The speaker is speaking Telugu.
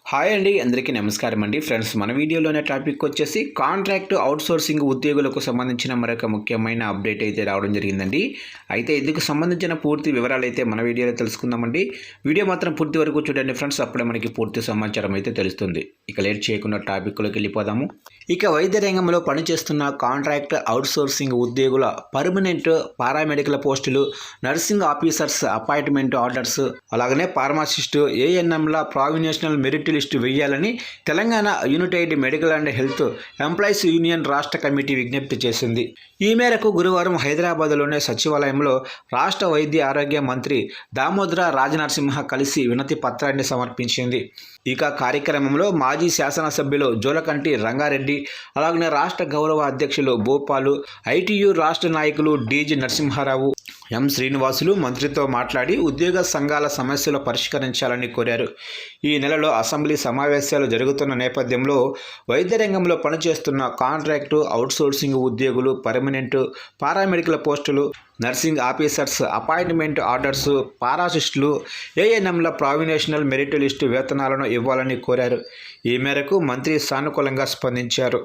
హాయ్ అండి, అందరికీ నమస్కారం అండి. ఫ్రెండ్స్, మన వీడియోలోనే టాపిక్ వచ్చేసి కాంట్రాక్ట్ అవుట్సోర్సింగ్ ఉద్యోగులకు సంబంధించిన మరొక ముఖ్యమైన అప్డేట్ అయితే రావడం జరిగిందండి. అయితే ఇందుకు సంబంధించిన పూర్తి వివరాలు అయితే మన వీడియోలో తెలుసుకుందామండి. వీడియో మాత్రం పూర్తి వరకు చూడండి ఫ్రెండ్స్, అప్పుడే మనకి పూర్తి సమాచారం అయితే తెలుస్తుంది. ఇక లేట్ చేయకుండా టాపిక్లోకి వెళ్ళిపోదాము. ఇక వైద్య రంగంలో పనిచేస్తున్న కాంట్రాక్ట్ అవుట్సోర్సింగ్ ఉద్యోగుల పర్మనెంట్ పారామెడికల్ పోస్టులు, నర్సింగ్ ఆఫీసర్స్ అపాయింట్మెంట్ ఆర్డర్స్, అలాగనే ఫార్మాసిస్టు, ఏఎన్ఎంల ప్రావినేషనల్ మెరిట్ లిస్టు వేయాలని Telangana United medical and health employees union రాష్ట్ర కమిటీ విజ్ఞప్తి చేసింది. ఈ మేరకు గురువారం హైదరాబాద్లోని సచివాలయంలో రాష్ట్ర వైద్య ఆరోగ్య మంత్రి దామోదర రాజనరసింహ కలిసి వినతి పత్రాన్ని సమర్పించింది. ఇక కార్యక్రమంలో మాజీ శాసనసభ్యులు జోలకంటి రంగారెడ్డి, అలాగనే రాష్ట్ర గౌరవ అధ్యక్షులు భూపాలు, ఐటీయూ రాష్ట్ర నాయకులు డీజీ నరసింహారావు, ఎం శ్రీనివాసులు మంత్రితో మాట్లాడి ఉద్యోగ సంఘాల సమస్యలు పరిష్కరించాలని కోరారు. ఈ నెలలో అసెంబ్లీ సమావేశాలు జరుగుతున్న నేపథ్యంలో వైద్య రంగంలో పనిచేస్తున్న కాంట్రాక్టు అవుట్సోర్సింగ్ ఉద్యోగులు పర్మనెంట్ పారామెడికల్ పోస్టులు, నర్సింగ్ ఆఫీసర్స్ అపాయింట్మెంట్ ఆర్డర్స్, పారాసిస్టులు, ఏఎన్ఎంల ప్రావినేషనల్ మెరిట్ లిస్టు వేతనాలను ఇవ్వాలని కోరారు. ఈ మేరకు మంత్రి సానుకూలంగా స్పందించారు.